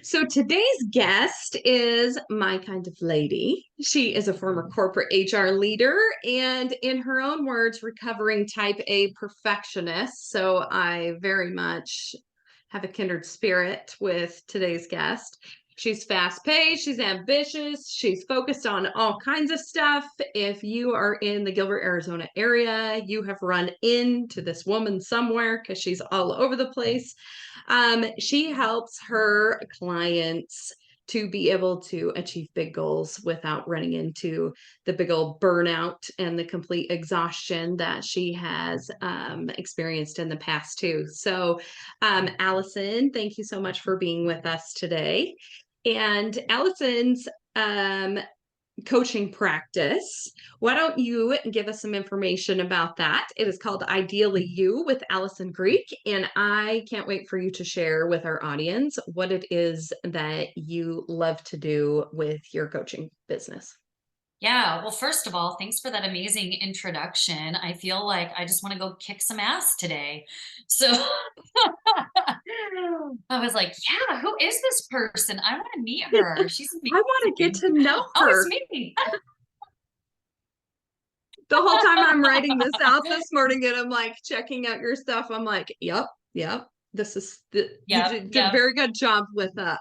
So today's guest is my kind of lady. She is a former corporate HR leader and, in her own words, recovering type A perfectionist. So I very much have a kindred spirit with today's guest. She's fast paced, she's ambitious, she's focused on all kinds of stuff. If you are in the Gilbert, Arizona area, you have run into this woman somewhere because she's all over the place. She helps her clients to be able to achieve big goals without running into the big old burnout and the complete exhaustion that she has experienced in the past too. So, Allison, thank you so much for being with us today. And Allison's coaching practice. Why don't you give us some information about that? It is called Ideally You with Allison Greek, and I can't wait for you to share with our audience what it is that you love to do with your coaching business. Yeah, well, first of all, thanks for that amazing introduction. I feel like I just want to go kick some ass today. So I was like, yeah, who is this person? I want to meet her. She's I want to get amazing. to know Oh, it's her. me. The whole time I'm writing this out this morning and I'm like checking out your stuff, I'm like, yep. You Yep, did a yep. very good job with that.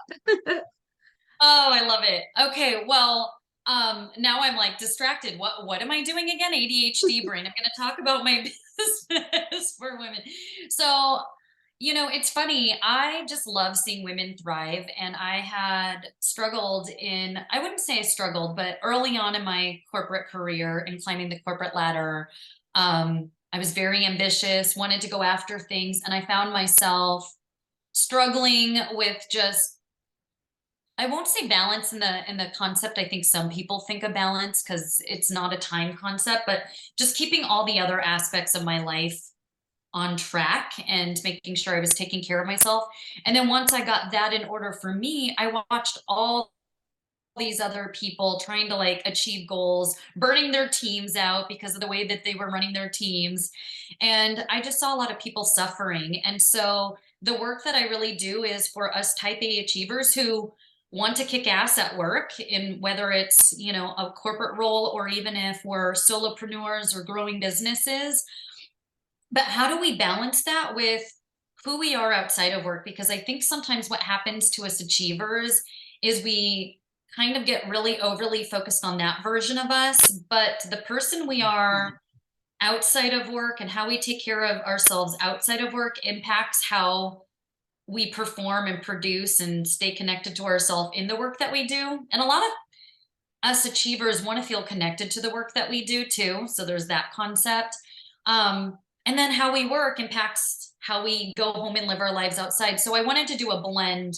Oh, I love it. Okay, well, now I'm like distracted. What am I doing again? ADHD brain. I'm going to talk about my business for women. So, it's funny. I just love seeing women thrive, and I had struggled I wouldn't say I struggled, but early on in my corporate career and climbing the corporate ladder, I was very ambitious, wanted to go after things, and I found myself struggling with just I won't say balance in the concept. I think some people think of balance because it's not a time concept, but just keeping all the other aspects of my life on track and making sure I was taking care of myself. And then once I got that in order for me, I watched all these other people trying to like achieve goals, burning their teams out because of the way that they were running their teams. And I just saw a lot of people suffering. And so the work that I really do is for us type A achievers who want to kick ass at work, in whether it's, a corporate role, or even if we're solopreneurs or growing businesses. But how do we balance that with who we are outside of work? Because I think sometimes what happens to us achievers is we kind of get really overly focused on that version of us, but the person we are outside of work and how we take care of ourselves outside of work impacts how we perform and produce and stay connected to ourselves in the work that we do. And a lot of us achievers want to feel connected to the work that we do too. So there's that concept. And then how we work impacts how we go home and live our lives outside. So I wanted to do a blend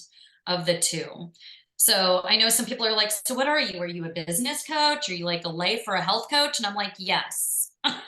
of the two. So I know some people are like, so what are you? Are you a business coach? Are you like a life or a health coach? And I'm like, yes. I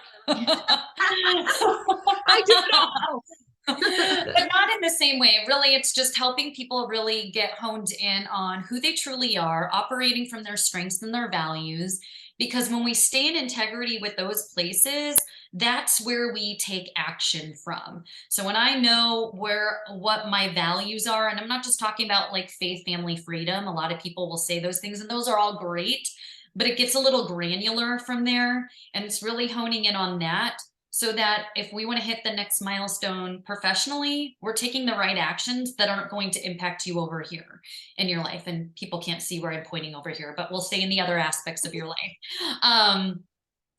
do it all. But not in the same way. Really, it's just helping people really get honed in on who they truly are, operating from their strengths and their values. Because when we stay in integrity with those places, that's where we take action from. So when I know what my values are, and I'm not just talking about like faith, family, freedom. A lot of people will say those things, and those are all great, but it gets a little granular from there. And it's really honing in on that, so that if we want to hit the next milestone professionally, we're taking the right actions that aren't going to impact you over here in your life. And people can't see where I'm pointing over here, but we'll stay in the other aspects of your life. Um,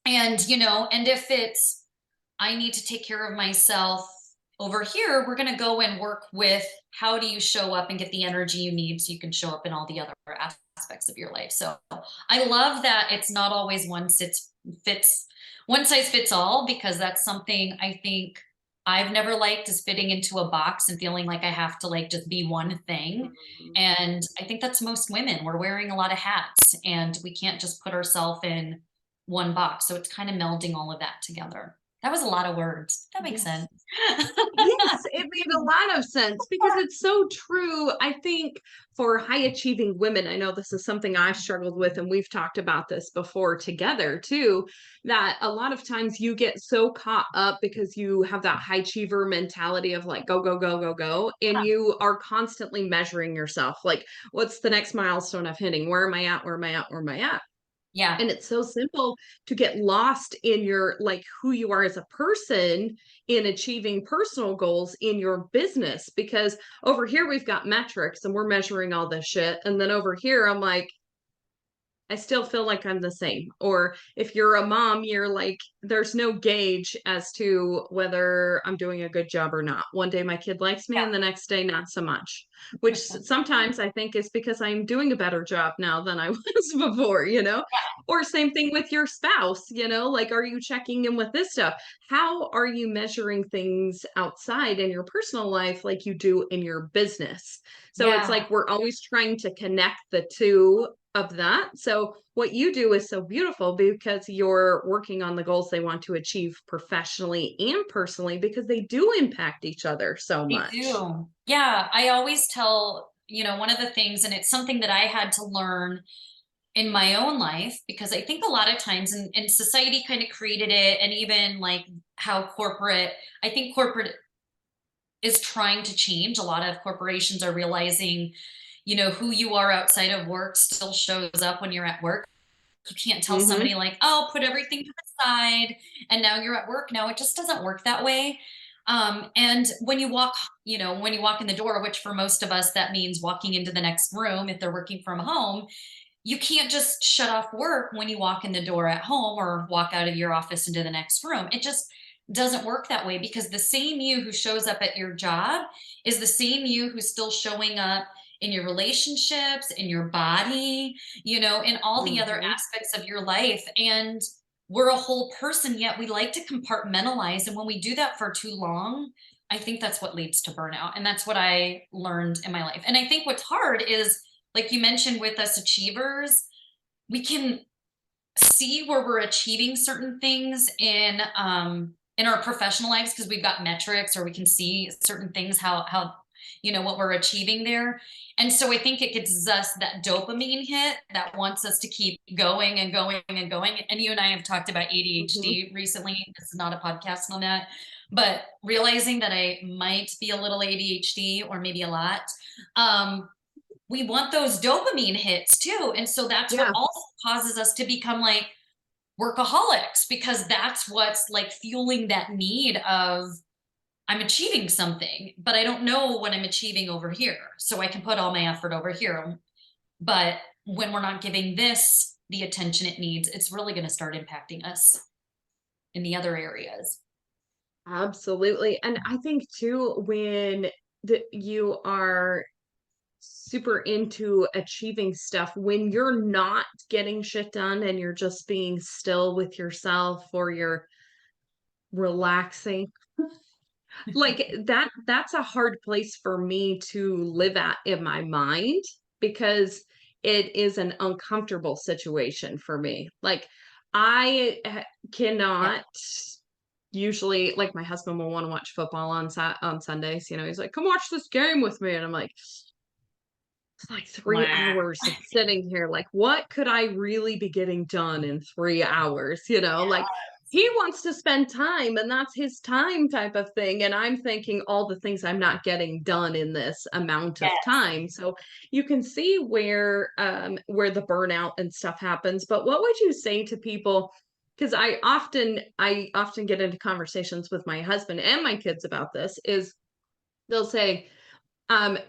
and if it's, I need to take care of myself over here, we're going to go and work with how do you show up and get the energy you need so you can show up in all the other aspects of your life. So I love that it's not always fits one size fits all, because that's something I think I've never liked, is fitting into a box and feeling like I have to like just be one thing. And I think that's most women. We're wearing a lot of hats and we can't just put ourselves in one box. So it's kind of melding all of that together. That was a lot of words. That makes Yes. sense. Yes, it made made a lot of sense because it's so true. I think for high achieving women, I know this is something I've struggled with, and we've talked about this before together too, that a lot of times you get so caught up because you have that high achiever mentality of like, go, go, go, go, go. And you are constantly measuring yourself. Like, what's the next milestone of hitting? Where am I at? Where am I at? Where am I at? Yeah. And it's so simple to get lost in your like who you are as a person in achieving personal goals in your business, because over here we've got metrics and we're measuring all this shit, and then over here I'm like, I still feel like I'm the same. Or if you're a mom, you're like, there's no gauge as to whether I'm doing a good job or not. One day my kid likes me, and the next day not so much, which sometimes I think is because I'm doing a better job now than I was before, you know? Or same thing with your spouse, you know, like, are you checking in with this stuff? How are you measuring things outside in your personal life like you do in your business? So it's Yeah. like we're always trying to connect the two of that. So what you do is so beautiful because you're working on the goals they want to achieve professionally and personally, because they do impact each other so They much. do. Yeah. I always tell, one of the things, and it's something that I had to learn in my own life, because I think a lot of times, and society kind of created it, and even like how corporate, I think corporate is trying to change. A lot of corporations are realizing, who you are outside of work still shows up when you're at work. You can't tell somebody Mm-hmm. like, oh, put everything to the side and now you're at work. No, it just doesn't work that way. And when you walk in the door, which for most of us, that means walking into the next room if they're working from home, you can't just shut off work when you walk in the door at home or walk out of your office into the next room. It just doesn't work that way, because the same you who shows up at your job is the same you who's still showing up in your relationships, in your body, in all the other Mm-hmm. aspects of your life. And we're a whole person, yet we like to compartmentalize. And when we do that for too long, I think that's what leads to burnout. And that's what I learned in my life. And I think what's hard is, like you mentioned, with us achievers, we can see where we're achieving certain things in our professional lives because we've got metrics, or we can see certain things, how what we're achieving there. And so I think it gives us that dopamine hit that wants us to keep going and going and going. And you and I have talked about Mm-hmm. ADHD recently. This is not a podcast on that, but realizing that I might be a little ADHD, or maybe a lot. We want those dopamine hits too. And so that's what Yeah. also causes us to become like workaholics, because that's what's like fueling that need of, I'm achieving something, but I don't know what I'm achieving over here. So I can put all my effort over here. But when we're not giving this the attention it needs, it's really going to start impacting us in the other areas. Absolutely. And I think too, when you are super into achieving stuff, when you're not getting shit done and you're just being still with yourself, or you're relaxing, like that's a hard place for me to live at in my mind, because it is an uncomfortable situation for me. Like, Yeah. cannot usually, like, my husband will want to watch football on Sundays, you know, he's like, come watch this game with me, and I'm like, it's like three Mwah. hours of sitting here. Like, what could I really be getting done in 3 hours? You know, like, he wants to spend time, and that's his time type of thing. And I'm thinking all the things I'm not getting done in this amount of Yes. time. So you can see where the burnout and stuff happens. But what would you say to people? Because I often get into conversations with my husband and my kids about this, is they'll say,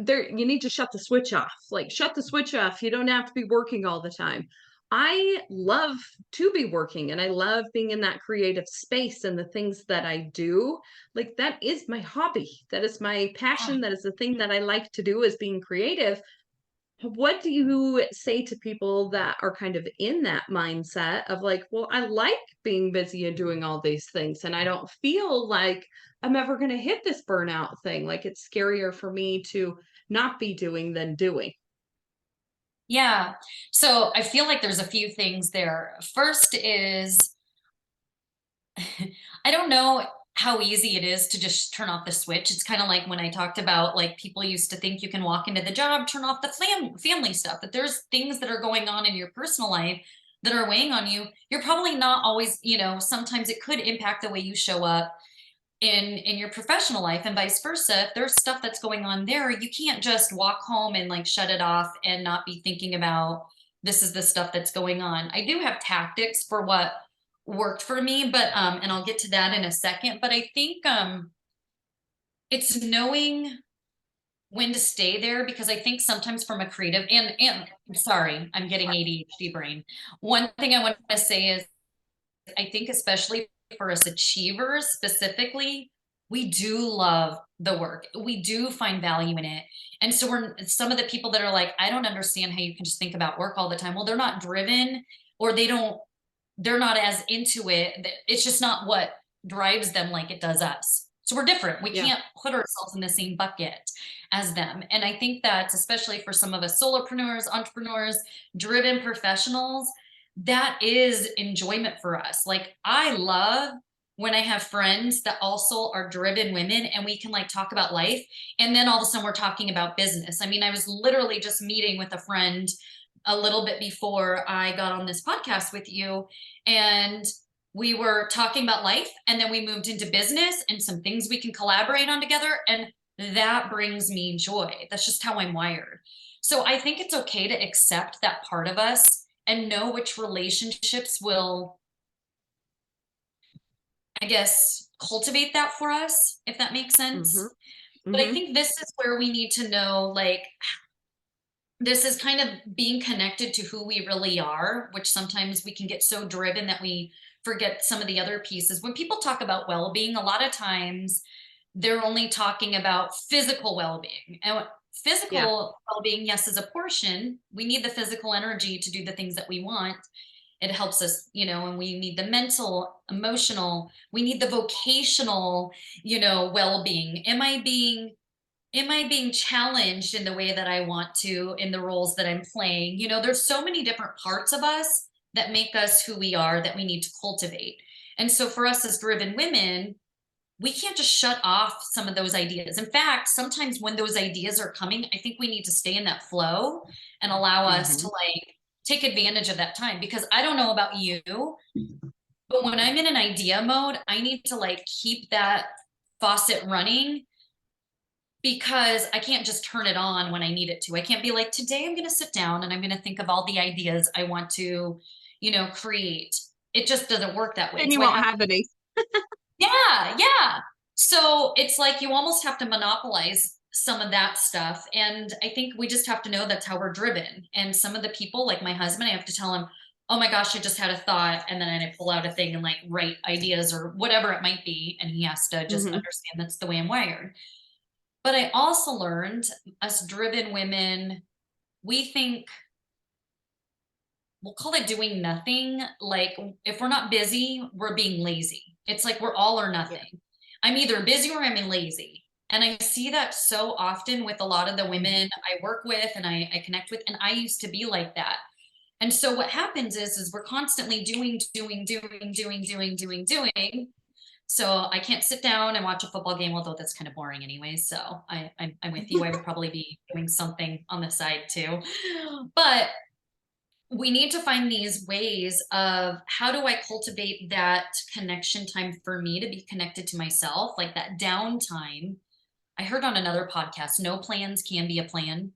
there, you need to shut the switch off. Like, shut the switch off, you don't have to be working all the time. I love to be working, and I love being in that creative space, and the things that I do, like, that is my hobby, that is my passion, that is the thing that I like to do, is being creative. What do you say to people that are kind of in that mindset of like, well, I like being busy and doing all these things, and I don't feel like I'm ever going to hit this burnout thing. Like, it's scarier for me to not be doing than doing. Yeah. So I feel like there's a few things there. First is, I don't know. how easy it is to just turn off the switch. It's kind of like when I talked about like people used to think you can walk into the job, turn off the family stuff, that there's things that are going on in your personal life that are weighing on you. You're probably not always, sometimes it could impact the way you show up in your professional life and vice versa. If there's stuff that's going on there, you can't just walk home and like shut it off and not be thinking about this is the stuff that's going on. I do have tactics for what worked for me, but and I'll get to that in a second, but I think it's knowing when to stay there, because I think sometimes from a creative and sorry, I'm getting ADHD brain. One thing I want to say is I think especially for us achievers specifically, we do love the work. We do find value in it. And so we're some of the people that are like, I don't understand how you can just think about work all the time. Well, they're not driven, or they're not as into it. It's just not what drives them like it does us. So we're different. We Yeah. can't put ourselves in the same bucket as them. And I think that's especially for some of us solopreneurs, entrepreneurs, driven professionals, that is enjoyment for us. Like I love when I have friends that also are driven women and we can like talk about life. And then all of a sudden we're talking about business. I mean, I was literally just meeting with a friend a little bit before I got on this podcast with you. And we were talking about life, and then we moved into business and some things we can collaborate on together. And that brings me joy. That's just how I'm wired. So I think it's okay to accept that part of us and know which relationships will, I guess, cultivate that for us, if that makes sense. Mm-hmm. But I Mm-hmm. think this is where we need to know, like, this is kind of being connected to who we really are, which sometimes we can get so driven that we forget some of the other pieces. When people talk about well-being, a lot of times they're only talking about physical well-being. And Yeah. physical well-being, yes, is a portion. We need the physical energy to do the things that we want. It helps us, and we need the mental, emotional, we need the vocational, well-being. Am I being challenged in the way that I want to in the roles that I'm playing? There's so many different parts of us that make us who we are that we need to cultivate. And so for us as driven women, we can't just shut off some of those ideas. In fact, sometimes when those ideas are coming, I think we need to stay in that flow and allow us to Mm-hmm. like take advantage of that time. Because I don't know about you, but when I'm in an idea mode, I need to like keep that faucet running, because I can't just turn it on when I need it to. I can't be like, today I'm going to sit down and I'm going to think of all the ideas I want to, create. It just doesn't work that way. Then you So I won't have, have any. yeah, yeah. So it's like you almost have to monopolize some of that stuff. And I think we just have to know that's how we're driven. And some of the people, like my husband, I have to tell him, oh my gosh, I just had a thought. And then I pull out a thing and like write ideas or whatever it might be. And he has to just Mm-hmm. understand that's the way I'm wired. But I also learned, us driven women, we think, we'll call it doing nothing. Like if we're not busy, we're being lazy. It's like we're all or Yeah. nothing. I'm either busy or I'm lazy. And I see that so often with a lot of the women I work with and I connect with. And I used to be like that. And so what happens is we're constantly doing. So I can't sit down and watch a football game, although that's kind of boring anyway. So I'm with you. I would probably be doing something on the side too. But we need to find these ways of how do I cultivate that connection time for me to be connected to myself, like that downtime. I heard on another podcast, no plans can be a plan.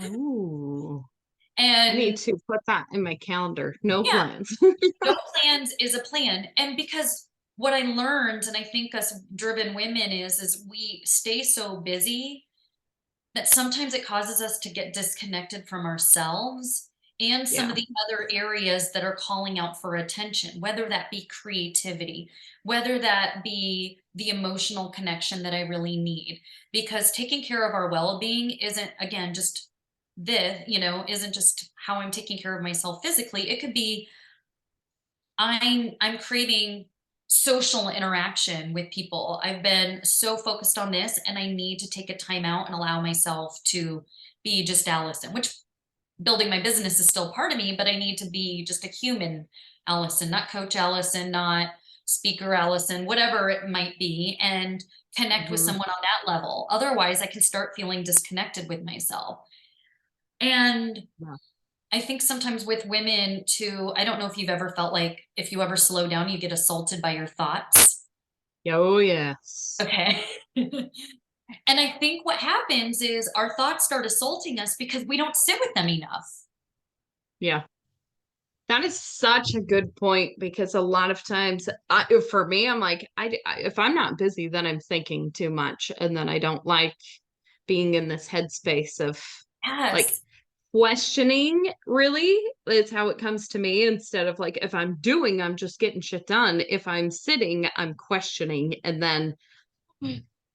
Ooh. I need And to put that in my calendar. No yeah, plans. no plans is a plan. And because what I learned, and I think us driven women is we stay so busy that sometimes it causes us to get disconnected from ourselves and some Yeah. of the other areas that are calling out for attention, whether that be creativity, whether that be the emotional connection that I really need. Because taking care of our well-being isn't, again, just isn't just how I'm taking care of myself physically. It could be I'm craving social interaction with people. I've been so focused on this and I need to take a time out and allow myself to be just Allison, which building my business is still part of me, but I need to be just a human Allison, not coach Allison, not speaker Allison, whatever it might be, and connect with Mhm. someone on that level. Otherwise, I can start feeling disconnected with myself. And Yeah. I think sometimes with women too, I don't know if you've ever felt like if you ever slow down, you get assaulted by your thoughts. Oh, yes. Okay. And I think what happens is our thoughts start assaulting us because we don't sit with them enough. Yeah. That is such a good point because a lot of times, for me, I'm like, if I'm not busy, then I'm thinking too much, and then I don't like being in this headspace of like Yes. questioning. Really, is how it comes to me. Instead of like, if I'm doing, I'm just getting shit done. If I'm sitting, I'm questioning, and then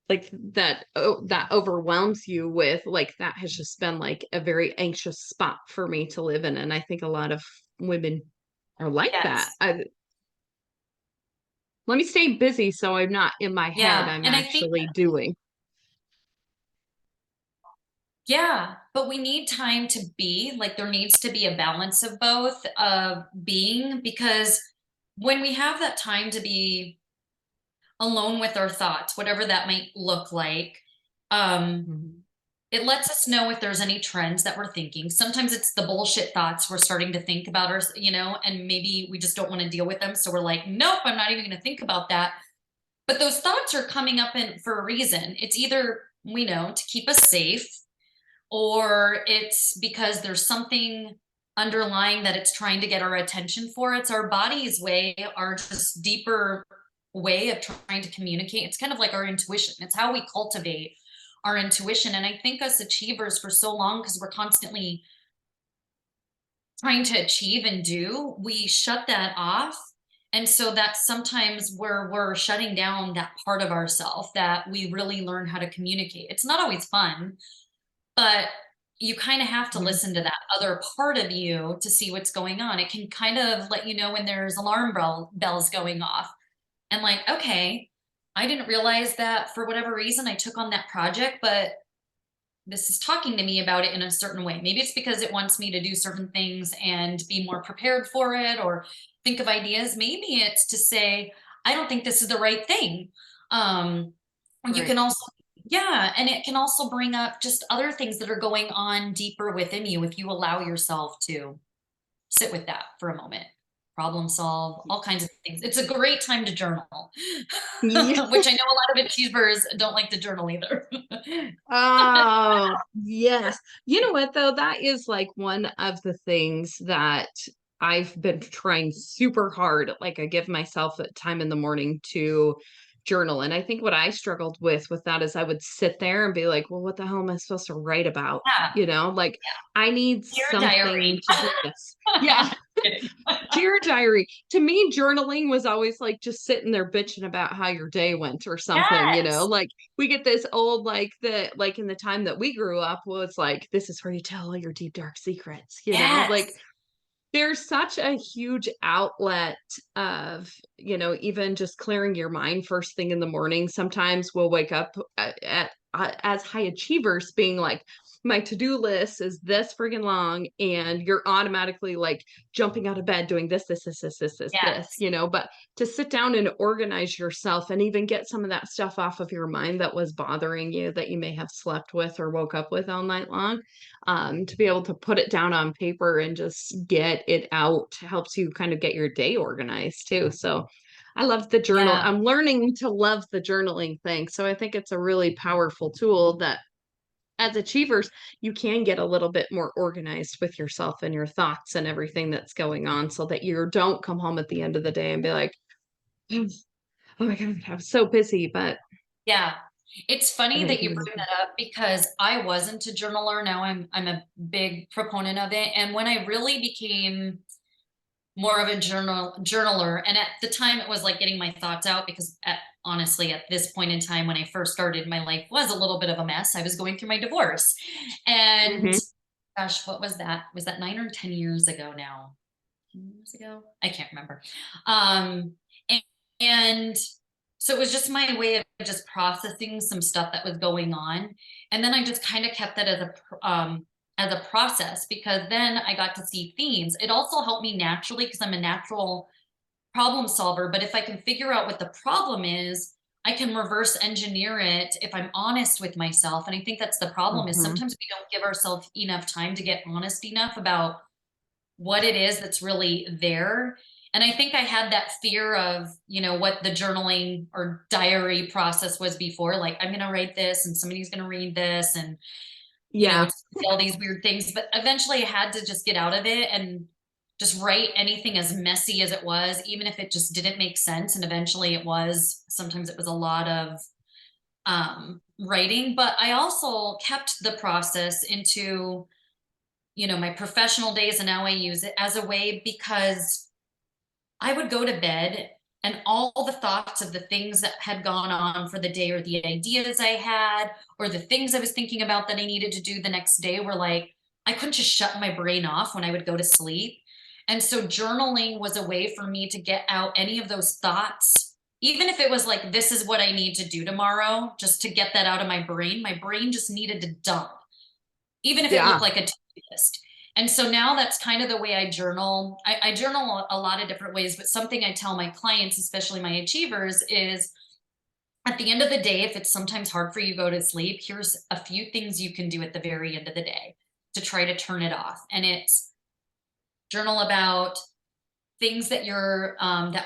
like that, oh, that overwhelms you with like that has just been like a very anxious spot for me to live in, and I think a lot of women are like that. Yes. Let me stay busy so I'm not in my head, Yeah. I'm And I think, actually doing. yeah, but we need time to be like, there needs to be a balance of both of being, because when we have that time to be alone with our thoughts, whatever that might look like, um, Mhm. it lets us know if there's any trends that we're thinking. Sometimes it's the bullshit thoughts we're starting to think about, our, and maybe we just don't want to deal with them. So we're like, nope, I'm not even going to think about that. But those thoughts are coming up in for a reason. It's either we know to keep us safe, or it's because there's something underlying that it's trying to get our attention for. It's our body's way, our just deeper way of trying to communicate. It's kind of like our intuition. It's how we cultivate our intuition. And I think us achievers for so long, because we're constantly trying to achieve and do, we shut that off. And so that's sometimes where we're shutting down that part of ourself that we really learn how to communicate. It's not always fun, but you kind of have to Mhm. listen to that other part of you to see what's going on. It can kind of let you know when there's bells going off. And like, okay, I didn't realize that for whatever reason I took on that project, but this is talking to me about it in a certain way. Maybe it's because it wants me to do certain things and be more prepared for it or think of ideas. Maybe it's to say, I don't think this is the right thing. Um, you Right. can also, yeah, and it can also bring up just other things that are going on deeper within you if you allow yourself to sit with that for a moment, problem solve, all kinds of things. It's a great time to journal, Yeah. which I know a lot of achievers don't like to journal either. Oh, yes. You know what though? That is like one of the things that I've been trying super hard. Like I give myself a time in the morning to journal. And I think what I struggled with that is I would sit there and be like, well, what the hell am I supposed to write about? Yeah, You know, like I need dear something diary. to do this. Yeah. Kidding. Dear diary. To me, journaling was always like just sitting there bitching about how your day went or something, you know? Yes. Like we get this old like in the time that we grew up was like this is where you tell all your deep dark secrets, you know? Like Yes. there's such a huge outlet of, even just clearing your mind first thing in the morning. Sometimes we'll wake up as high achievers being like, my to-do list is this friggin' long, and you're automatically like jumping out of bed doing this, Yes. but to sit down and organize yourself and even get some of that stuff off of your mind that was bothering you that you may have slept with or woke up with all night long, to be able to put it down on paper and just get it out helps you kind of get your day organized too. So I love the journal. Yeah. I'm learning to love the journaling thing. So I think it's a really powerful tool that as achievers, you can get a little bit more organized with yourself and your thoughts and everything that's going on so that you don't come home at the end of the day and be like, oh my God, I'm so busy, but Yeah. It's I funny didn't that you do bring anything. that up because I wasn't a journaler. Now I'm a big proponent of it. And when I really became more of a journaler, and at the time it was like getting my thoughts out because honestly at this point in time when I first started, my life was a little bit of a mess. I was going through my divorce, and Hmm. gosh, what was that? Was that 9 or 10 years ago now? 10 years ago? I can't remember. Um, and, and so it was just my way of just processing some stuff that was going on. And then I just kind of kept that as a process, because then I got to see themes. It also helped me naturally because I'm a natural problem solver, but if I can figure out what the problem is, I can reverse engineer it if I'm honest with myself. And I think that's the problem is Mhm. sometimes we don't give ourselves enough time to get honest enough about what it is that's really there. And I think I had that fear of, what the journaling or diary process was before. Like, I'm going to write this and somebody's going to read this and, Yeah. all these weird things. But eventually I had to just get out of it and just write anything as messy as it was, even if it just didn't make sense. And eventually sometimes it was a lot of writing, but I also kept the process into, my professional days. And now I use it as a way because I would go to bed and all the thoughts of the things that had gone on for the day or the ideas I had or the things I was thinking about that I needed to do the next day were like, I couldn't just shut my brain off when I would go to sleep. And so journaling was a way for me to get out any of those thoughts, even if it was like, this is what I need to do tomorrow, just to get that out of my brain. My brain just needed to dump, even if it looked Yeah. like a to-do list. And so now that's kind of the way I journal. I journal a lot of different ways, but something I tell my clients, especially my achievers, is at the end of the day, if it's sometimes hard for you to go to sleep, here's a few things you can do at the very end of the day to try to turn it off. And it's journal about things that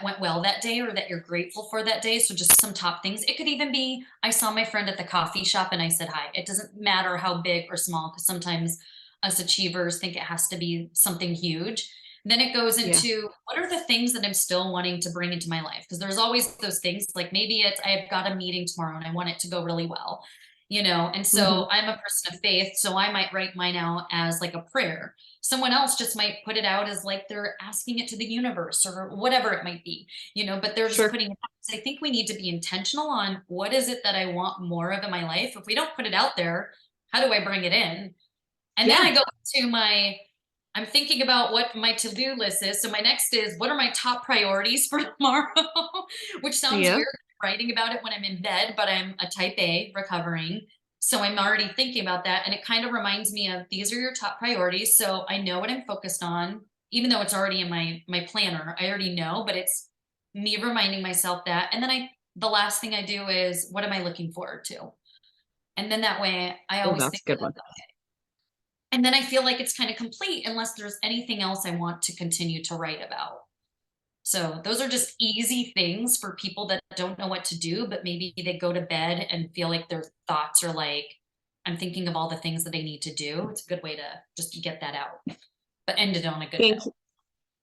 went well that day or that you're grateful for that day. So just some top things. It could even be, I saw my friend at the coffee shop and I said hi. It doesn't matter how big or small, because sometimes us achievers think it has to be something huge. Then it goes Yeah. into, what are the things that I'm still wanting to bring into my life? Because there's always those things, like maybe it's, I've got a meeting tomorrow and I want it to go really well, and Mhm. so I'm a person of faith, so I might write mine out as like a prayer. Someone else just might put it out as like they're asking it to the universe or whatever it might be, but they're just Sure. putting it out. So I think we need to be intentional on what is it that I want more of in my life. If we don't put it out there, how do I bring it in? And then Yeah. I go to I'm thinking about what my to-do list is. So my next is, what are my top priorities for tomorrow? Which sounds Yeah. weird, writing about it when I'm in bed, but I'm a type A recovering. So I'm already thinking about that. And it kind of reminds me of, these are your top priorities. So I know what I'm focused on, even though it's already in my planner. I already know, but it's me reminding myself that. And then the last thing I do is, what am I looking forward to? And then that way I Oh, always that's think, a good one. and then I feel like it's kind of complete unless there's anything else I want to continue to write about. So those are just easy things for people that don't know what to do, but maybe they go to bed and feel like their thoughts are like, I'm thinking of all the things that they need to do. It's a good way to just get that out, but end it on a good Thank note.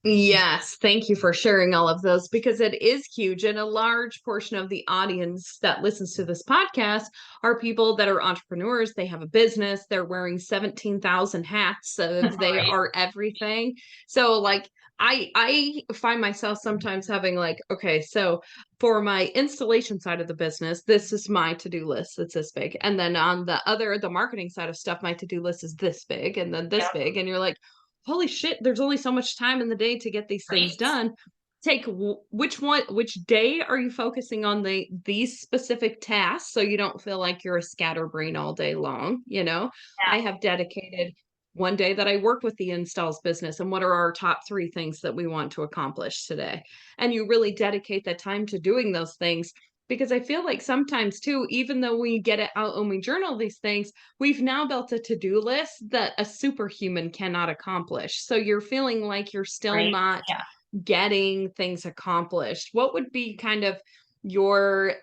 Yes, thank you for sharing all of those because it is huge. And a large portion of the audience that listens to this podcast are people that are entrepreneurs. They have a business, they're wearing 17,000 hats, so they Right. are everything. So, like, I find myself sometimes having like, okay, so for my installation side of the business, this is my to-do list. It's this big. And then on the marketing side of stuff, my to-do list is this big and then this Yep. big. And you're like, holy shit, there's only so much time in the day to get these things Right. done. Which day are you focusing on these specific tasks so you don't feel like you're a scatterbrain all day long, I Yeah. have dedicated one day that I work with the installs business and what are our top 3 things that we want to accomplish today. And you really dedicate that time to doing those things because I feel like sometimes too, even though we get it out and we journal these things, we've now built a to-do list that a superhuman cannot accomplish. So you're feeling like you're still Right. not Yeah. getting things accomplished. What would be kind of your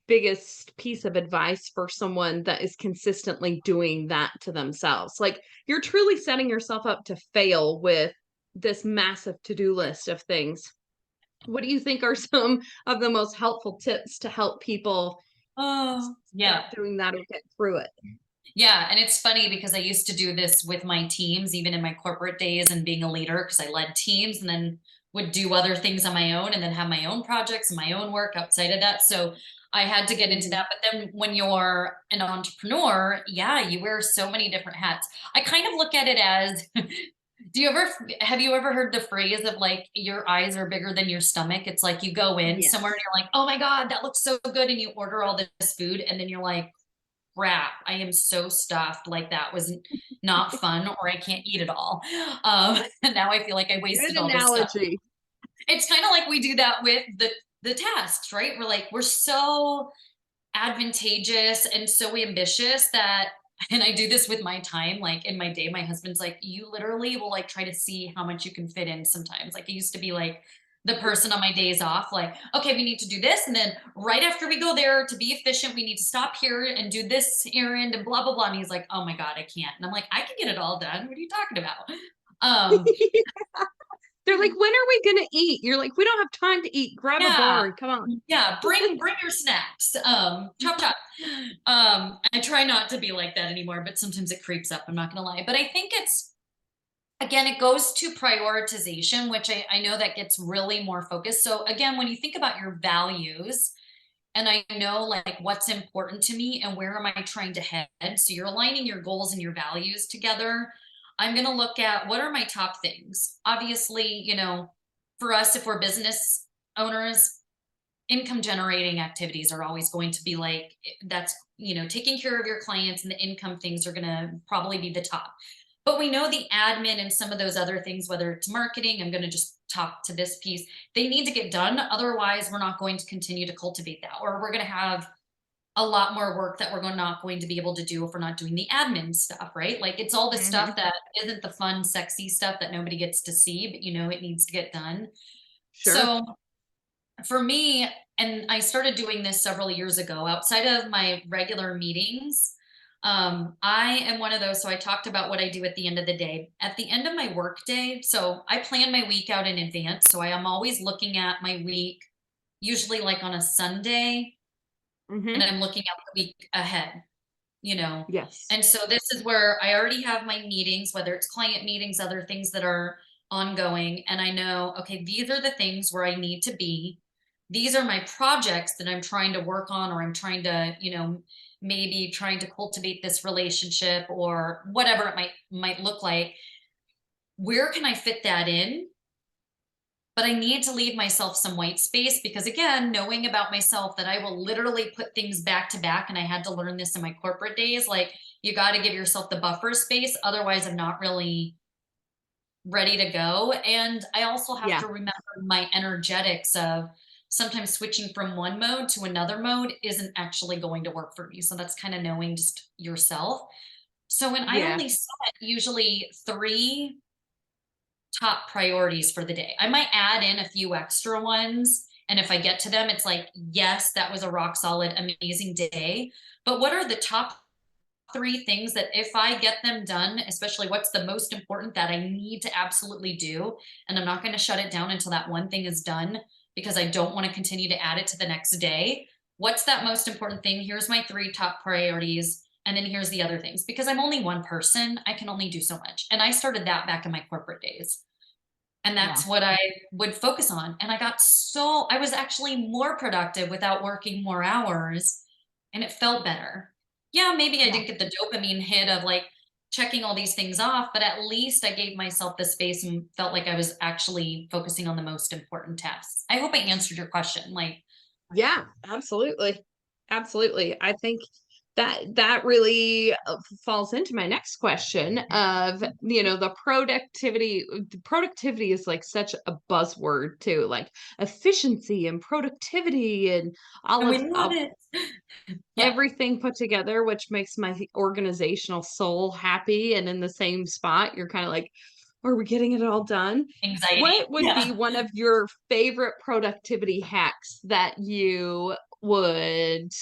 biggest piece of advice for someone that is consistently doing that to themselves? Like you're truly setting yourself up to fail with this massive to-do list of things. What do you think are some of the most helpful tips to help people Oh, yeah. start doing that or get through it? Yeah, and it's funny because I used to do this with my teams, even in my corporate days and being a leader, because I led teams and then would do other things on my own and then have my own projects and my own work outside of that. So I had to get into Mhm. that. But then when you're an entrepreneur, yeah, you wear so many different hats. I kind of look at it as, have you ever heard the phrase of like, your eyes are bigger than your stomach? It's like you go in somewhere and Yes. you're like, oh my God, that looks so good. And you order all this food and then you're like, crap, I am so stuffed. Like that was not fun, or I can't eat it all. And now I feel like I Good wasted all this stuff. analogy. It's kind of like we do that with the tasks, right? We're so advantageous and so ambitious that, and I do this with my time, like in my day, my husband's like, you literally will like try to see how much you can fit in sometimes. Like I used to be like the person on my days off, like, okay, we need to do this. And then right after we go there to be efficient, we need to stop here and do this errand and blah, blah, blah. And he's like, oh my God, I can't. And I'm like, I can get it all done. What are you talking about? Um, They're like, when are we gonna eat? You're like, we don't have time to eat. Grab a yeah. board. Come on. Yeah, bring your snacks. Chop chop. I try not to be like that anymore, but sometimes it creeps up, I'm not gonna lie. But I think it's, again, it goes to prioritization, which I know that gets really more focused. So again, when you think about your values, and I know like what's important to me and where am I trying to head, so you're aligning your goals and your values together. I'm going to look at what are my top things. Obviously, for us, if we're business owners, income generating activities are always going to be like, that's, taking care of your clients, and the income things are going to probably be the top. But we know the admin and some of those other things, whether it's marketing, I'm going to just talk to this piece, they need to get done. Otherwise, we're not going to continue to cultivate that, or we're going to have a lot more work that we're not going to be able to do if we're not doing the admin stuff, right? Like it's all the Mhm. stuff that isn't the fun, sexy stuff that nobody gets to see, but it needs to get done. Sure. So for me, and I started doing this several years ago outside of my regular meetings. I am one of those. So I talked about what I do at the end of the day. At the end of my work day, so I plan my week out in advance. So I am always looking at my week, usually like on a Sunday, and Hmm. I'm looking at the week ahead, you know. Yes. And so this is where I already have my meetings, whether it's client meetings, other things that are ongoing. And I know, okay, these are the things where I need to be. These are my projects that I'm trying to work on, or I'm trying to, maybe trying to cultivate this relationship or whatever it might look like. Where can I fit that in? But I need to leave myself some white space, because again, knowing about myself that I will literally put things back to back, and I had to learn this in my corporate days, like you got to give yourself the buffer space, otherwise I'm not really ready to go. And I also have Yeah. to remember my energetics of sometimes switching from one mode to another mode isn't actually going to work for me. So that's kind of knowing just yourself. So when I Yeah. only set usually three top priorities for the day. I might add in a few extra ones. And if I get to them, it's like, yes, that was a rock solid, amazing day. But what are the top three things that if I get them done, especially what's the most important that I need to absolutely do? And I'm not going to shut it down until that one thing is done, because I don't want to continue to add it to the next day. What's that most important thing? Here's my three top priorities. And then here's the other things, because I'm only one person. I can only do so much. And I started that back in my corporate days. And Yeah. that's what I would focus on. And I was actually more productive without working more hours, and it felt better. Yeah, maybe I Yeah. didn't get the dopamine hit of like checking all these things off, but at least I gave myself the space and felt like I was actually focusing on the most important tasks. I hope I answered your question. Like, Yeah, absolutely. Absolutely. I think that really falls into my next question of, the productivity is like such a buzzword too, like efficiency and productivity and all and we of love it. Yeah. everything put together, which makes my organizational soul happy and in the same spot. You're kind of like, are we getting it all done? Anxiety. What would be Yeah. one of your favorite productivity hacks that you would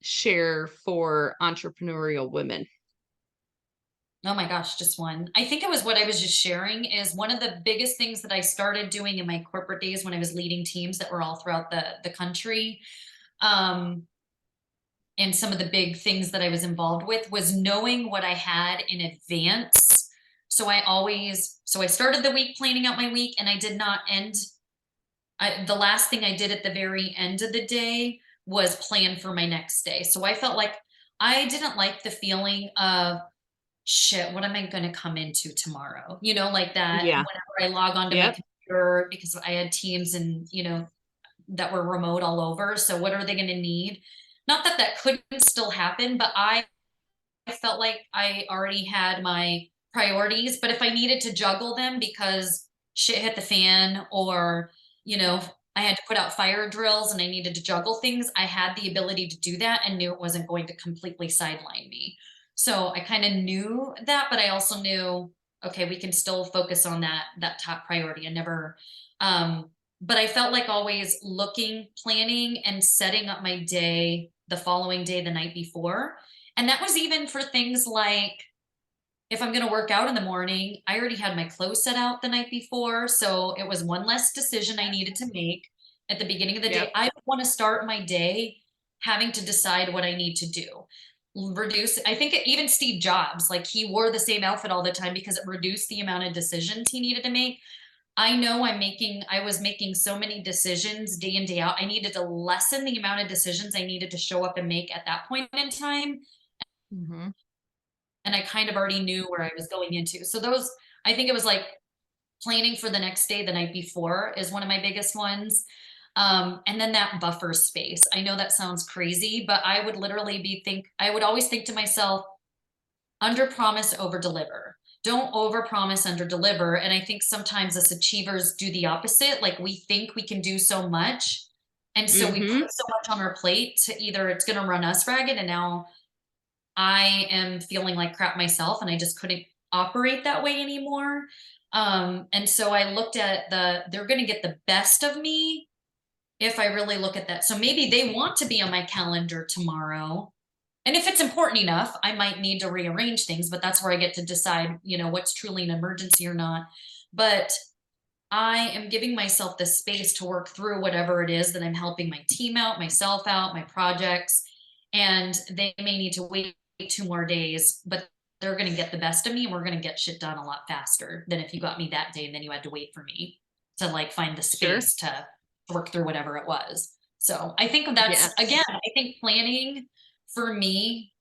share for entrepreneurial women? Oh my gosh, just one. I think it was what I was just sharing, is one of the biggest things that I started doing in my corporate days when I was leading teams that were all throughout the country. Um, and some of the big things that I was involved with was knowing what I had in advance. So I started the week planning out my week, and I did not end. The last thing I did at the very end of the day was plan for my next day. So I felt like I didn't like the feeling of, shit, what am I going to come into tomorrow? Like that Yeah. whenever I log onto my Yep. computer, because I had teams and, that were remote all over. So what are they going to need? Not that that couldn't still happen, but I felt like I already had my priorities. But if I needed to juggle them because shit hit the fan, or you know, I had to put out fire drills and I needed to juggle things, I had the ability to do that and knew it wasn't going to completely sideline me. So I kind of knew that, but I also knew, okay, we can still focus on that top priority. I never, um, but I felt like always looking, planning, and setting up my day the following day, the night before. And that was even for things like if I'm going to work out in the morning, I already had my clothes set out the night before. So it was one less decision I needed to make at the beginning of the Yep. day. I don't want to start my day having to decide what I need to do. Reduce, I think even Steve Jobs, like he wore the same outfit all the time because it reduced the amount of decisions he needed to make. I know I was making so many decisions day in, day out. I needed to lessen the amount of decisions I needed to show up and make at that point in time, Hmm. and I kind of already knew where I was going into. So those, I think it was like planning for the next day the night before is one of my biggest ones. And then that buffer space. I know that sounds crazy, but I would literally I would always think to myself, under promise, over deliver. Don't over promise, under deliver. And I think sometimes us achievers do the opposite. Like we think we can do so much. And so we Hmm. put so much on our plate to either it's going to run us ragged, and now I am feeling like crap myself and I just couldn't operate that way anymore. And so I looked at they're going to get the best of me if I really look at that. So maybe they want to be on my calendar tomorrow. And if it's important enough, I might need to rearrange things, but that's where I get to decide, what's truly an emergency or not. But I am giving myself the space to work through whatever it is that I'm helping my team out, myself out, my projects. And they may need to wait 2 more days, but they're going to get the best of me and we're going to get shit done a lot faster than if you got me that day and then you had to wait for me to like find the Sure. space to work through whatever it was. So I think that's, again, Yes. I think planning for me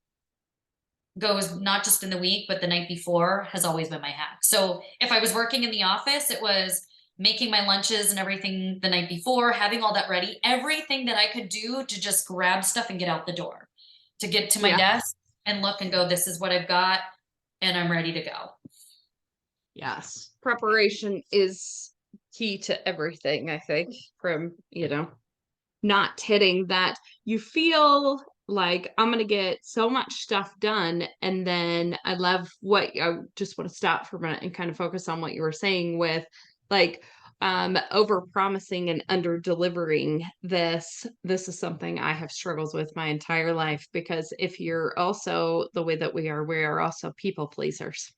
goes not just in the week, but the night before has always been my hack. So if I was working in the office, it was making my lunches and everything the night before, having all that ready, everything that I could do to just grab stuff and get out the door, to get to my Yeah. desk and look and go, this is what I've got and I'm ready to go. Yes. Preparation is key to everything, I think, from, not hitting that you feel like I'm gonna get so much stuff done. And then I love what I just want to stop for a minute and kind of focus on what you were saying with like over promising and under delivering. This is something I have struggled with my entire life, because if you're also the way that we are also people pleasers,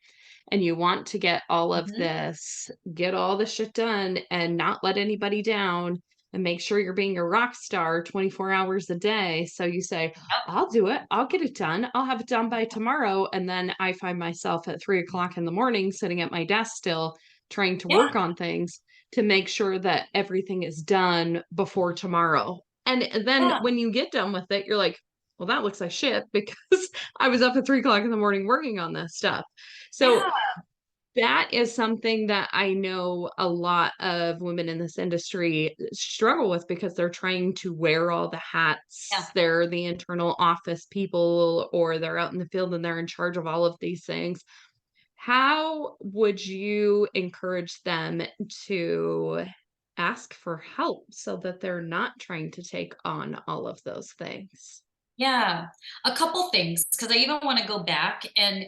and you want to get all of Mhm. this, get all the shit done and not let anybody down, and make sure you're being a rock star 24 hours a day. So you say, I'll do it. I'll get it done. I'll have it done by tomorrow. And then I find myself at 3 o'clock in the morning sitting at my desk still trying to Yeah. work on things to make sure that everything is done before tomorrow. And then Yeah. when you get done with it, you're like, well, that looks like shit because I was up at 3 o'clock in the morning working on this stuff. So Yeah. that is something that I know a lot of women in this industry struggle with, because they're trying to wear all the Yeah. hats. They're the internal office people, or they're out in the field and they're in charge of all of these things. How would you encourage them to ask for help so that they're not trying to take on all of those things? Yeah. A couple things, because I even want to go back and